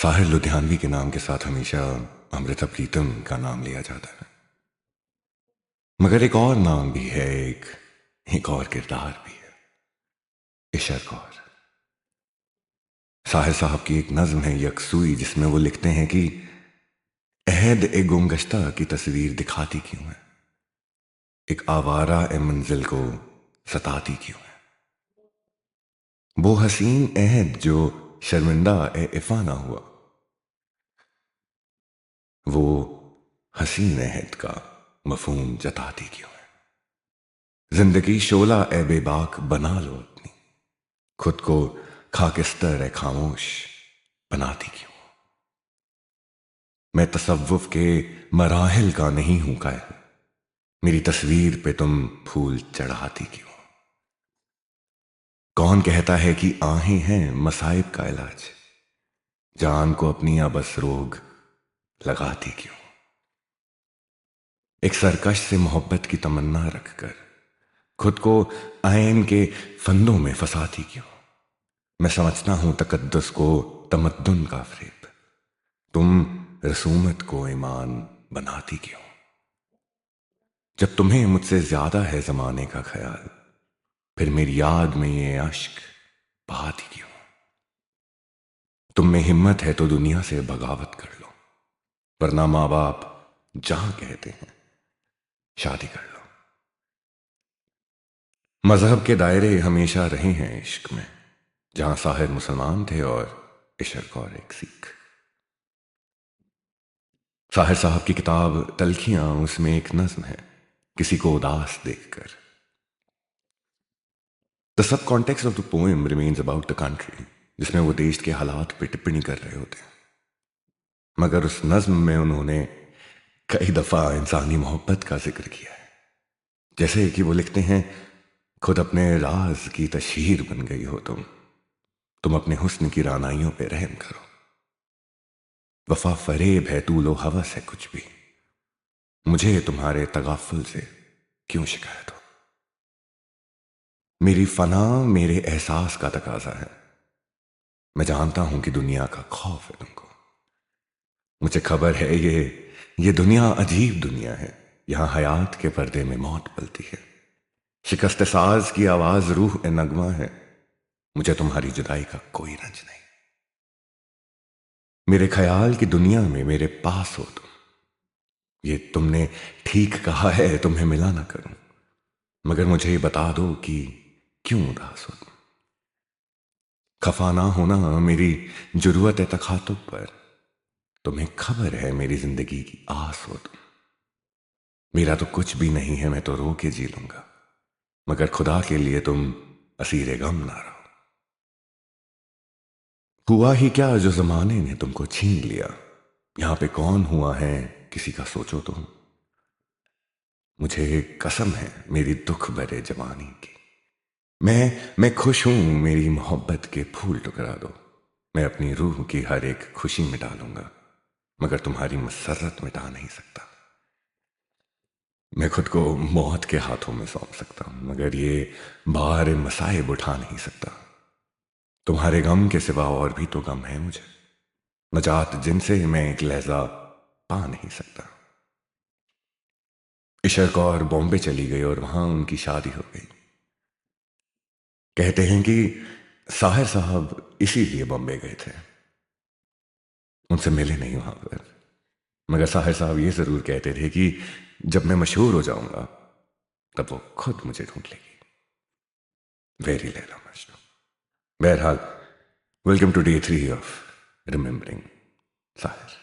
साहिर लुधियानवी के नाम के साथ हमेशा अमृता प्रीतम का नाम लिया जाता है, मगर एक और नाम भी है, एक और किरदार भी है, इशर कौर। साहिर साहब की एक नज्म है यकसुई, जिसमें वो लिखते हैं कि अहद ए गुमगश्ता की तस्वीर दिखाती क्यों है, एक आवारा ए मंजिल को सताती क्यों है। वो हसीन अहद जो शर्मिंदा ए इफा ना हुआ, वो हसीन अहद का मफहूम जताती क्यों है। जिंदगी शोला ए बेबाक बना लो अपनी, खुद को खाकिस्तर ए खामोश बनाती क्यों। मैं तसव्वुफ के मराहिल का नहीं हूं कायल, मेरी तस्वीर पे तुम फूल चढ़ाती क्यों। कौन कहता है कि आहें हैं मसाइब का इलाज, जान को अपनी बस रोग लगाती क्यों। एक सरकश से मोहब्बत की तमन्ना रखकर खुद को आयन के फंदों में फंसाती क्यों। मैं समझता हूं तकद्दुस को तमद्दुन का फरेब, तुम रसूमत को ईमान बनाती क्यों। जब तुम्हें मुझसे ज्यादा है जमाने का ख्याल, फिर मेरी याद में ये अश्क बहाती क्यों। तुम में हिम्मत है तो दुनिया से बगावत कर लो, वरना माँ बाप जहां कहते हैं शादी कर लो। मजहब के दायरे हमेशा रहे हैं इश्क में, जहां साहिर मुसलमान थे और इशर कौर एक सिख। साहिर साहब की किताब तलखियां, उसमें एक नज्म है किसी को उदास देखकर। The sub context of the poem remains about the country, जिसमें वो देश के हालात पे टिप्पणी कर रहे होते हैं, मगर उस नज्म में उन्होंने कई दफा इंसानी मोहब्बत का जिक्र किया है। जैसे कि वो लिखते हैं, खुद अपने राज की तशहीर बन गई हो तुम अपने हुस्न की रानाइयों पे रहम करो। वफा फरेब है, तूलो हवस है कुछ भी, मुझे तुम्हारे तगाफुल से क्यों शिकायत हो। मेरी फना मेरे एहसास का तकाजा है, मैं जानता हूं कि दुनिया का खौफ है तुमको। मुझे खबर है ये दुनिया अजीब दुनिया है, यहां हयात के पर्दे में मौत पलती है। शिकस्त साज की आवाज रूह ए नगमा है, मुझे तुम्हारी जुदाई का कोई रंज नहीं। मेरे ख्याल की दुनिया में मेरे पास हो तुम, ये तुमने ठीक कहा है, तुम्हें मिला ना करूं, मगर मुझे ये बता दो कि क्यों उदास हो तुम। खफा ना होना मेरी जरूरत है तखातुब पर, तुम्हें खबर है मेरी जिंदगी की आस हो तुम। मेरा तो कुछ भी नहीं है, मैं तो रो के जी लूंगा, मगर खुदा के लिए तुम असीरे गम ना रहो। हुआ ही क्या जो जमाने ने तुमको छीन लिया, यहां पे कौन हुआ है किसी का सोचो तुम। मुझे कसम है मेरी दुख भरे जवानी की, मैं खुश हूं, मेरी मोहब्बत के फूल टुकरा दो। मैं अपनी रूह की हर एक खुशी मिटा लूंगा, मगर तुम्हारी मसरत मिटा नहीं सकता। मैं खुद को मौत के हाथों में सौंप सकता हूं, मगर ये बार मसाइब उठा नहीं सकता। तुम्हारे गम के सिवा और भी तो गम है मुझे, नजात जिनसे मैं एक लहजा पा नहीं सकता। इशर कौर बॉम्बे चली गई और वहां उनकी शादी हो गई। कहते हैं कि साहिर साहब इसीलिए बॉम्बे गए थे, उनसे मिले नहीं वहां पर, मगर साहिर साहब ये जरूर कहते थे कि जब मैं मशहूर हो जाऊंगा तब वो खुद मुझे ढूंढ लेगी। वेरी लैला मजनू। बहरहाल, welcome to day 3 of remembering Sahir.